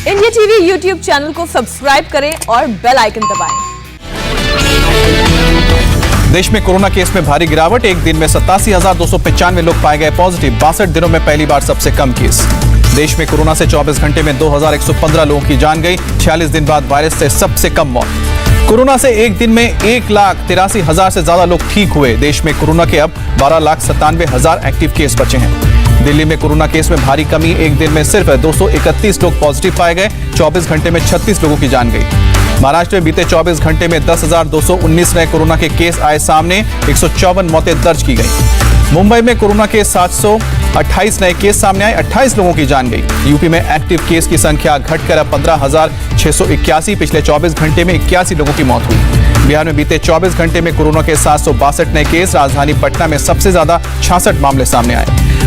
India TV YouTube channel को subscribe करें और बेल आइकन दबाएं। देश में कोरोना केस में भारी गिरावट, एक दिन में 87,295 लोग पाए गए पॉजिटिव। 62 दिनों में पहली बार सबसे कम केस। देश में कोरोना से 24 घंटे में 2,115 लोगों की जान गई। 46 दिन बाद वायरस से सबसे कम मौत। कोरोना से एक दिन में 1,83,000 से ज्यादा लोग ठीक हुए। देश में कोरोना के अब 12,97,000 एक्टिव केस बचे हैं। दिल्ली में कोरोना केस में भारी कमी, एक दिन में सिर्फ 231 लोग पॉजिटिव पाए गए। 24 घंटे में 36 लोगों की जान गई। महाराष्ट्र में बीते 24 घंटे में 10,219 नए कोरोना के केस आए सामने। 154 मौतें दर्ज की गई। मुंबई में कोरोना के 728 नए केस सामने आए, 28 लोगों की जान गई। यूपी में एक्टिव केस की संख्या घटकर अब 15,681। पिछले 24 घंटे में 81 लोगों की मौत हुई। बिहार में बीते 24 घंटे में कोरोना के 762 नए केस। राजधानी पटना में सबसे ज्यादा 66 मामले सामने आए।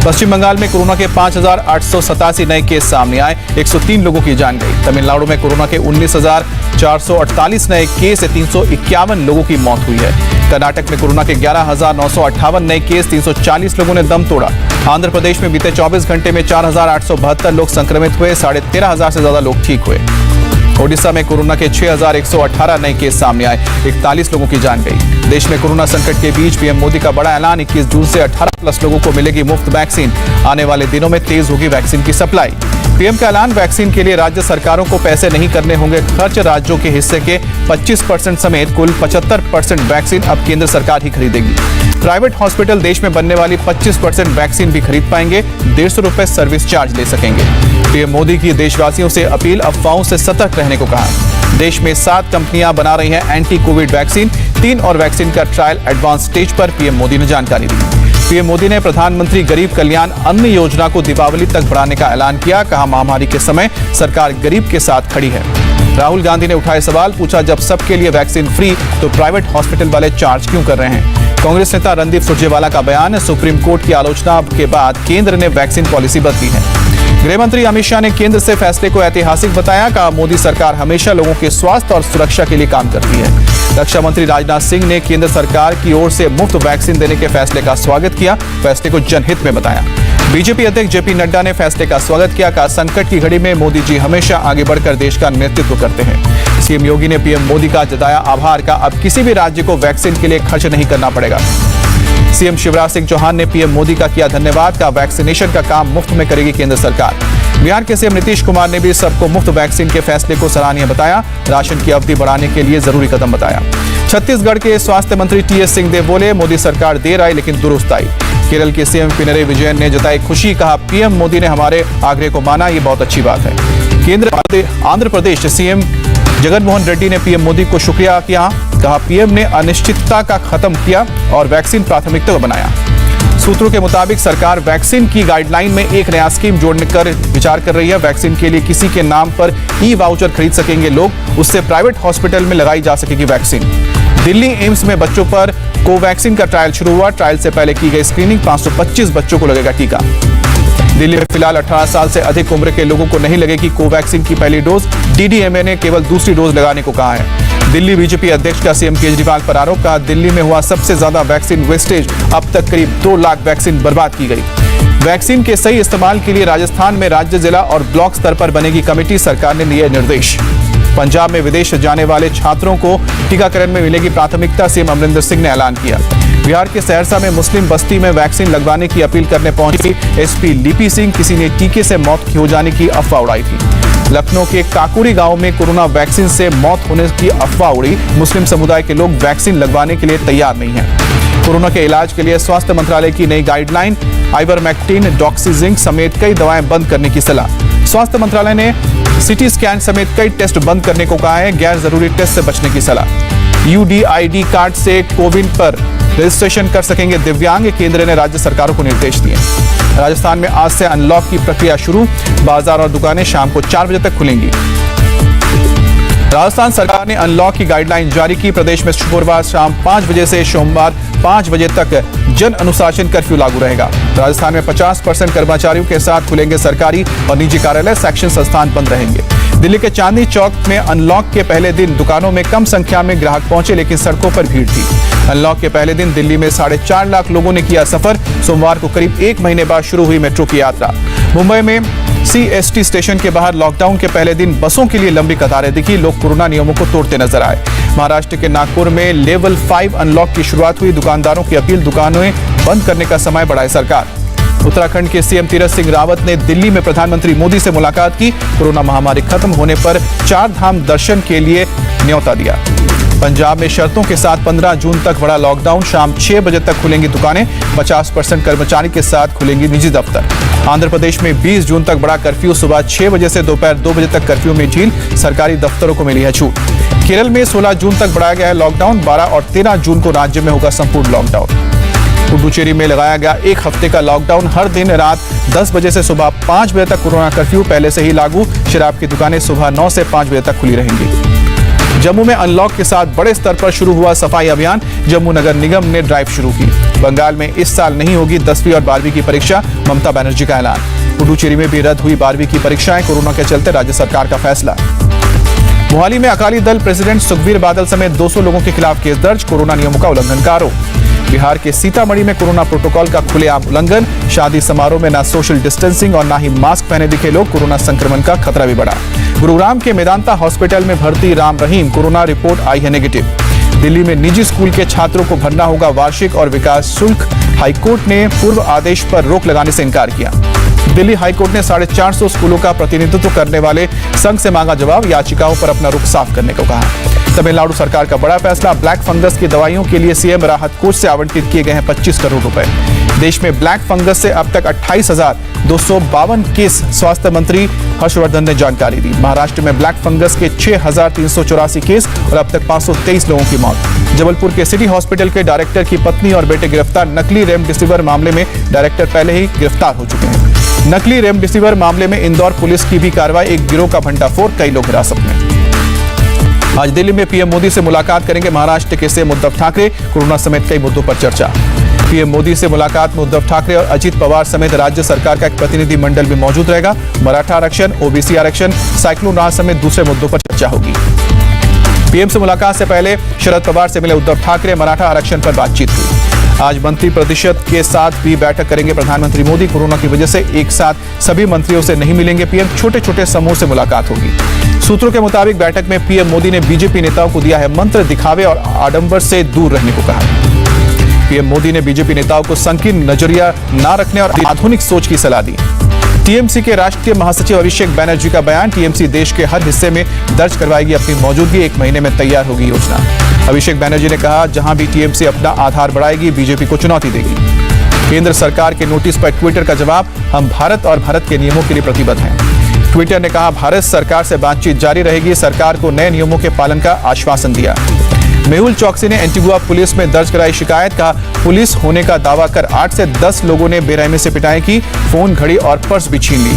पश्चिम बंगाल में कोरोना के 5,887 नए केस सामने आए। 103 लोगों की जान गई। तमिलनाडु में कोरोना के 19,448 नए केस से 351 लोगों की मौत हुई है। कर्नाटक में कोरोना के 11,958 नए केस, 340 लोगों ने दम तोड़ा। आंध्र प्रदेश में बीते 24 घंटे में 4,872 लोग संक्रमित हुए। 13,500 से ज्यादा लोग ठीक हुए। ओडिशा में कोरोना के 6,118 नए केस सामने आए। 41 लोगों की जान गई। देश में कोरोना संकट के बीच पीएम मोदी का बड़ा ऐलान, 21 जून से 18+ लोगों को मिलेगी मुफ्त वैक्सीन। आने वाले दिनों में तेज होगी वैक्सीन की सप्लाई। पीएम का ऐलान, वैक्सीन के लिए राज्य सरकारों को पैसे नहीं करने होंगे खर्च। राज्यों के हिस्से के 25% समेत कुल 75% वैक्सीन अब केंद्र सरकार ही खरीदेगी। प्राइवेट हॉस्पिटल देश में बनने वाली 25% वैक्सीन भी खरीद पाएंगे। 150 रुपए सर्विस चार्ज ले सकेंगे। पीएम मोदी की देशवासियों से अपील, अफवाहों से सतर्क रहने को कहा। देश में 7 कंपनियां बना रही हैं एंटी कोविड वैक्सीन। 3 और वैक्सीन का ट्रायल एडवांस स्टेज पर। पीएम मोदी ने जानकारी दी। पीएम मोदी ने प्रधानमंत्री गरीब कल्याण अन्न योजना को दीपावली तक बढ़ाने का ऐलान किया। कहा, महामारी के समय सरकार गरीब के साथ खड़ी है। राहुल गांधी ने उठाए सवाल, पूछा जब सबके लिए वैक्सीन फ्री तो प्राइवेट हॉस्पिटल वाले चार्ज क्यों कर रहे हैं। कांग्रेस नेता रणदीप सुरजेवाला का बयान, सुप्रीम कोर्ट की आलोचना के बाद केंद्र ने वैक्सीन पॉलिसी बदली है। गृह मंत्री अमित शाह ने केंद्र से फैसले को ऐतिहासिक बताया। कहा, मोदी सरकार हमेशा लोगों के स्वास्थ्य और सुरक्षा के लिए काम करती है। रक्षा मंत्री राजनाथ सिंह ने केंद्र सरकार की ओर से मुफ्त वैक्सीन देने के फैसले का स्वागत किया। फैसले को जनहित में बताया। बीजेपी अध्यक्ष जेपी नड्डा ने फैसले का स्वागत किया। कहा, संकट की घड़ी में मोदी जी हमेशा आगे बढ़कर देश का नेतृत्व करते हैं। सीएम योगी ने पीएम मोदी का जताया आभार। का अब किसी भी राज्य को वैक्सीन के लिए खर्च नहीं करना पड़ेगा। सीएम शिवराज सिंह चौहान ने पीएम मोदी का किया धन्यवाद। का वैक्सीनेशन का काम मुफ्त में करेगी केंद्र सरकार। बिहार के सीएम नीतीश कुमार ने भी सबको मुफ्त वैक्सीन के फैसले को सराहनीय बताया। राशन की अवधि बढ़ाने के लिए जरूरी कदम बताया। छत्तीसगढ़ के स्वास्थ्य मंत्री टीएस सिंहदेव बोले, मोदी सरकार देर आई लेकिन दुरुस्त आई। केरल के सीएम पिनरई विजयन ने जताई खुशी। कहा, पीएम मोदी ने हमारे आग्रह को माना, ये बहुत अच्छी बात है। आंध्र प्रदेश सीएम जगनमोहन रेड्डी ने पीएम मोदी को शुक्रिया किया। कहा, पीएम ने अनिश्चितता का खत्म किया और वैक्सीन प्राथमिकता को बनाया। सूत्रों के मुताबिक सरकार वैक्सीन की गाइडलाइन में एक नया स्कीम जोड़ने कर विचार कर रही है। वैक्सीन के लिए किसी के नाम पर ई-वाउचर खरीद सकेंगे लोग। उससे प्राइवेट हॉस्पिटल में लगाई जा सकेगी वैक्सीन। दिल्ली एम्स में बच्चों पर कोवैक्सीन का ट्रायल शुरू हुआ। ट्रायल से पहले की गई स्क्रीनिंग, 525 बच्चों को लगेगा टीका। दिल्ली में फिलहाल 18 साल से अधिक उम्र के लोगों को नहीं लगेगी कोवैक्सीन की पहली डोज। डीडीएमए ने केवल दूसरी डोज लगाने को कहा है। दिल्ली बीजेपी अध्यक्ष का सीएम केजरीवाल पर आरोप। कहा, दिल्ली में हुआ सबसे ज्यादा वैक्सीन वेस्टेज। अब तक करीब 2 लाख वैक्सीन बर्बाद की गई। वैक्सीन के सही इस्तेमाल के लिए राजस्थान में राज्य, जिला और ब्लॉक स्तर पर बनेगी कमेटी। सरकार ने दिए निर्देश। पंजाब में विदेश जाने वाले छात्रों को टीकाकरण में मिलेगी प्राथमिकता। सीएम अमरिंदर सिंह ने ऐलान किया। बिहार के सहरसा में मुस्लिम बस्ती में वैक्सीन लगवाने की अपील करने पहुंची एसपी लिपि सिंह। किसी ने टीके से मौत हो जाने की अफवाह उड़ाई थी। लखनऊ के काकुड़ी गांव में कोरोना वैक्सीन से मौत होने की अफवाह उड़ी। मुस्लिम समुदाय के लोग वैक्सीन लगवाने के लिए तैयार नहीं हैं। कोरोना के इलाज के लिए स्वास्थ्य मंत्रालय की नई गाइडलाइन, आइवरमेक्टिन, डॉक्सीजिंक समेत कई दवाएं बंद करने की सलाह। स्वास्थ्य मंत्रालय ने सिटी स्कैन समेत कई टेस्ट बंद करने को कहा है। गैर जरूरी टेस्ट से बचने की सलाह। यूडीआईडी कार्ड से कोविन पर रजिस्ट्रेशन कर सकेंगे दिव्यांग। केंद्र ने राज्य सरकारों को निर्देश दिए। राजस्थान में आज से अनलॉक की प्रक्रिया शुरू। बाजार और दुकानें शाम को 4 बजे तक खुलेंगी। राजस्थान सरकार ने अनलॉक की गाइडलाइन जारी की। प्रदेश में शुक्रवार शाम 5 बजे से सोमवार 5 बजे तक जन अनुशासन कर्फ्यू लागू रहेगा। राजस्थान में 50% कर्मचारियों के साथ खुलेंगे सरकारी और निजी कार्यालय। शैक्षणिक संस्थान बंद रहेंगे। दिल्ली के चांदनी चौक में अनलॉक के पहले दिन दुकानों में कम संख्या में ग्राहक पहुंचे, लेकिन सड़कों पर भीड़ थी। अनलॉक के पहले दिन दिल्ली में 4.5 लाख लोगों ने किया सफर। सोमवार को करीब 1 महीने बाद शुरू हुई मेट्रो की यात्रा। मुंबई में CST स्टेशन के बाहर लॉकडाउन के पहले दिन बसों के लिए लंबी कतारें दिखी। लोग कोरोना नियमों को तोड़ते नजर आए। महाराष्ट्र के नागपुर में लेवल 5 अनलॉक की शुरुआत हुई। दुकानदारों की अपील, दुकानें बंद करने का समय बढ़ाए सरकार। उत्तराखंड के सीएम तीरथ सिंह रावत ने दिल्ली में प्रधानमंत्री मोदी से मुलाकात की। कोरोना महामारी खत्म होने पर 4 धाम दर्शन के लिए न्योता दिया। पंजाब में शर्तों के साथ 15 जून तक बड़ा लॉकडाउन। शाम 6 बजे तक खुलेंगी दुकानें। 50% कर्मचारी के साथ खुलेंगी निजी दफ्तर। आंध्र प्रदेश में 20 जून तक बड़ा कर्फ्यू। सुबह 6 बजे से दोपहर 2 बजे तक कर्फ्यू में ढील। सरकारी दफ्तरों को मिली है छूट। केरल में 16 जून तक बढ़ाया गया है लॉकडाउन। 12 और 13 जून को राज्य में होगा संपूर्ण लॉकडाउन। पुडुचेरी में लगाया गया 1 हफ्ते का लॉकडाउन। हर दिन रात 10 बजे से सुबह 5 बजे तक कोरोना कर्फ्यू पहले से ही लागू। शराब की दुकानें सुबह 9 से 5 बजे तक खुली रहेंगी। जम्मू में अनलॉक के साथ बड़े स्तर पर शुरू हुआ सफाई अभियान। जम्मू नगर निगम ने ड्राइव शुरू की। बंगाल में इस साल नहीं होगी 10वीं और 12वीं की परीक्षा, ममता बनर्जी का ऐलान। पुडुचेरी में भी रद्द हुई 12वीं की परीक्षाएं। कोरोना के चलते राज्य सरकार का फैसला। मोहाली में अकाली दल प्रेसिडेंट सुखबीर बादल समेत 200 लोगों के खिलाफ केस दर्ज। कोरोना नियमों का उल्लंघन का आरोप। बिहार के सीतामढ़ी में कोरोना प्रोटोकॉल का खुलेआम उल्लंघन। शादी समारोह में न सोशल डिस्टेंसिंग और न ही मास्क पहने दिखे लोग। कोरोना संक्रमण का खतरा भी बढ़ा। गुरुग्राम के मेदांता हॉस्पिटल में भर्ती राम रहीम, कोरोना रिपोर्ट आई है नेगेटिव। दिल्ली में निजी स्कूल के छात्रों को भरना होगा वार्षिक और विकास शुल्क। हाईकोर्ट ने पूर्व आदेश पर रोक लगाने से इनकार किया। दिल्ली हाईकोर्ट ने 450 स्कूलों का प्रतिनिधित्व करने वाले संघ से मांगा जवाब। याचिकाओं पर अपना रुख साफ करने को कहा। तमिलनाडु सरकार का बड़ा फैसला। ब्लैक फंगस की दवाइयों के लिए सीएम राहत कोष से आवंटित किए गए हैं 25 करोड़ रुपए। देश में ब्लैक फंगस से अब तक 28,252 केस स्वास्थ्य मंत्री हर्षवर्धन ने जानकारी दी। महाराष्ट्र में ब्लैक फंगस के 6,384 केस और अब तक 523 लोगों की मौत। जबलपुर के सिटी हॉस्पिटल के डायरेक्टर की पत्नी और बेटे गिरफ्तार। नकली रेमडेसिविर मामले में डायरेक्टर पहले ही गिरफ्तार हो चुके हैं। नकली रेमडेसिविर मामले में इंदौर पुलिस की भी कार्रवाई। एक गिरोह का भंडाफोड़, कई लोग हिरासत में। आज दिल्ली में पीएम मोदी से मुलाकात करेंगे महाराष्ट्र के सीएम उद्धव ठाकरे। कोरोना समेत कई मुद्दों पर चर्चा। पीएम मोदी से मुलाकात में उद्धव ठाकरे और अजित पवार समेत राज्य सरकार का एक प्रतिनिधि मंडल भी मौजूद रहेगा। मराठा आरक्षण, ओबीसी आरक्षण, साइक्लोन राहत समेत दूसरे मुद्दों पर चर्चा होगी। पीएम से मुलाकात से पहले शरद पवार से मिले उद्धव ठाकरे। मराठा आरक्षण पर बातचीत हुई। आज मंत्री परिषद के साथ भी बैठक करेंगे प्रधानमंत्री मोदी। कोरोना की वजह से एक साथ सभी मंत्रियों से नहीं मिलेंगे पीएम। छोटे छोटे समूह से मुलाकात होगी। सूत्रों के मुताबिक बैठक में पीएम मोदी ने बीजेपी नेताओं को दिया है मंत्र। दिखावे और आडंबर से दूर रहने को कहा। पीएम मोदी ने बीजेपी नेताओं को संकीर्ण नजरिया न रखने और आधुनिक सोच की सलाह दी। टीएमसी के राष्ट्रीय महासचिव अभिषेक बैनर्जी का बयान। टीएमसी देश के हर हिस्से में दर्ज करवाएगी अपनी मौजूदगी। 1 महीने में तैयार होगी योजना। अभिषेक बैनर्जी ने कहा, जहां भी टीएमसी अपना आधार बढ़ाएगी, बीजेपी को चुनौती देगी। केंद्र सरकार के नोटिस पर ट्विटर का जवाब। हम भारत और भारत के नियमों के लिए प्रतिबद्ध हैं। ट्विटर ने कहा, भारत सरकार से बातचीत जारी रहेगी। सरकार को नए नियमों के पालन का आश्वासन दिया। मेहुल चौकसी ने एंटीगुआ पुलिस में दर्ज कराई शिकायत। कहा, पुलिस होने का दावा कर 8 से 10 लोगों ने बेरहमी से पिटाई की। फोन, घड़ी और पर्स भी छीन ली।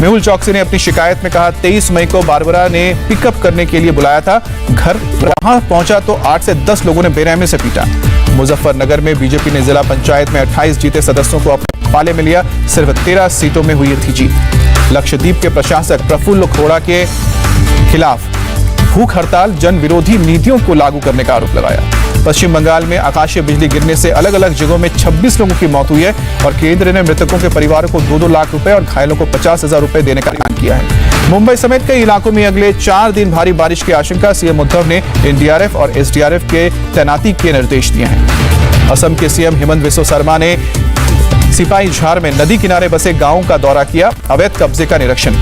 मेहुल चौकसी ने अपनी शिकायत में कहा, 23 मई को बारबरा ने पिकअप करने के लिए बुलाया था। घर वहां पहुंचा तो 8 से 10 लोगों ने बेरहमी से पीटा। मुजफ्फरनगर में बीजेपी ने जिला पंचायत में 28 जीते सदस्यों को अपने पाले में लिया। सिर्फ 13 सीटों में हुई थी जीत। लक्षद्वीप के प्रशासक प्रफुल्ल खोड़ा के खिलाफ भूख हड़ताल, जन विरोधी नीतियों को लागू करने का आरोप लगाया। पश्चिम बंगाल में आकाशीय बिजली गिरने से अलग अलग जगहों में 26 लोगों की मौत हुई है और केंद्र ने मृतकों के परिवारों को 2-2 लाख रुपए और घायलों को 50,000 रुपए देने का ऐलान किया है। मुंबई समेत कई इलाकों में अगले 4 दिन भारी बारिश की आशंका। सीएम उद्धव ने एनडीआरएफ और एसडीआरएफ के तैनाती के निर्देश दिए हैं। असम के सीएम हेमंत बिस्वा शर्मा ने सिपाहीझार में नदी किनारे बसे गांवों का दौरा किया। अवैध कब्जे का निरीक्षण।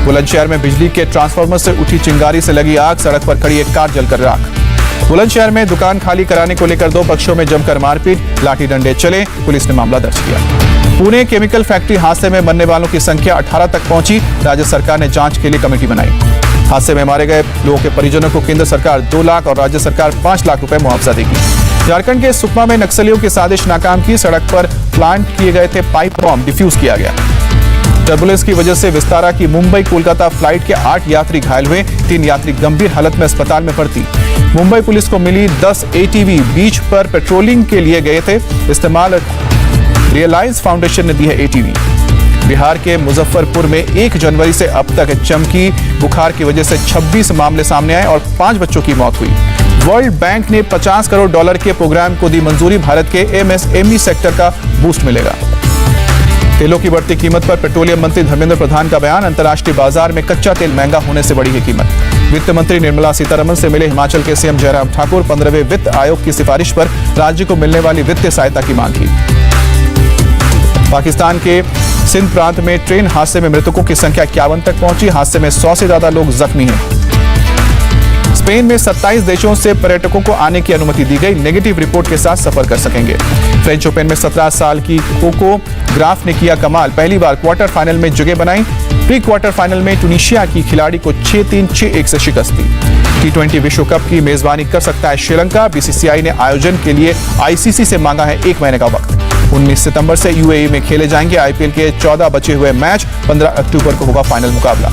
बुलंदशहर में बिजली के ट्रांसफार्मर से उठी चिंगारी से लगी आग। सड़क पर खड़ी एक कार जलकर राख। बुलंदशहर में दुकान खाली कराने को लेकर 2 पक्षों में जमकर मारपीट। लाठी डंडे चले। पुलिस ने मामला दर्ज किया। पुणे केमिकल फैक्ट्री हादसे में मरने वालों की संख्या 18 तक पहुंची। राज्य सरकार ने जांच के लिए कमेटी बनाई। हादसे में मारे गए लोगों के परिजनों को केंद्र सरकार 2 लाख और राज्य सरकार 5 लाख रुपए मुआवजा देगी। झारखंड के सुकमा में नक्सलियों की साजिश नाकाम की। सड़क पर प्लांट किए गए थे पाइप बम, डिफ्यूज किया गया। टर्बुलेंस की वजह से विस्तारा की मुंबई कोलकाता फ्लाइट के 8 यात्री घायल हुए। 3 यात्री गंभीर हालत में अस्पताल में भर्ती। मुंबई पुलिस को मिली 10 ATV। बीच पर पेट्रोलिंग के लिए गए थे। इस्तेमाल रियलायंस फाउंडेशन ने दी है ATV। बिहार के मुजफ्फरपुर में 1 जनवरी से अब तक चमकी बुखार की वजह से 26 मामले सामने आए और 5 बच्चों की मौत हुई। वर्ल्ड बैंक ने $50 करोड़ के प्रोग्राम को दी मंजूरी। भारत के MSME सेक्टर का बूस्ट मिलेगा। तेलों की बढ़ती कीमत पर पेट्रोलियम मंत्री धर्मेंद्र प्रधान का बयान। अंतर्राष्ट्रीय बाजार में कच्चा तेल महंगा होने से बढ़ी है कीमत। वित्त मंत्री निर्मला सीतारमण से मिले हिमाचल के सीएम जयराम ठाकुर। 15वें वित्त आयोग की सिफारिश पर राज्य को मिलने वाली वित्तीय सहायता की मांग की। पाकिस्तान के सिंध प्रांत में ट्रेन हादसे में मृतकों की संख्या 51 तक पहुंची। हादसे में 100 से ज्यादा लोग जख्मी हैं। स्पेन में 27 देशों से पर्यटकों को आने की अनुमति दी गई। नेगेटिव रिपोर्ट के साथ सफर कर सकेंगे। फ्रेंच ओपन में 17 साल की कोको ग्राफ ने किया कमाल। पहली बार क्वार्टर फाइनल में जगह बनाई। प्री क्वार्टर फाइनल में टूनिशिया की खिलाड़ी को 6-3, 6-1 से शिकस्त दी। T20 विश्व कप की मेजबानी कर सकता है श्रीलंका। बीसीसीआई ने आयोजन के लिए आईसीसी से मांगा है 1 महीने का वक्त। 19 सितंबर से यूएई में खेले जाएंगे आईपीएल के 14 बचे हुए मैच। 15 अक्टूबर को होगा फाइनल मुकाबला।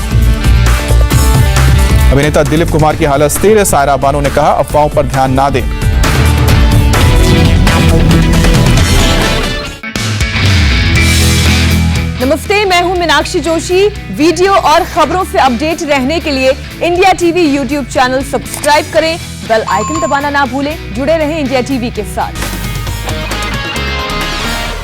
अभिनेता दिलीप कुमार की हालत स्थिर है। सायरा बानो ने कहा, अफवाहों पर ध्यान ना दें। नमस्ते, मैं हूं मीनाक्षी जोशी। वीडियो और खबरों से अपडेट रहने के लिए India TV YouTube channel subscribe करें। बेल आइकन दबाना ना भूलें। जुड़े रहें इंडिया टीवी के साथ।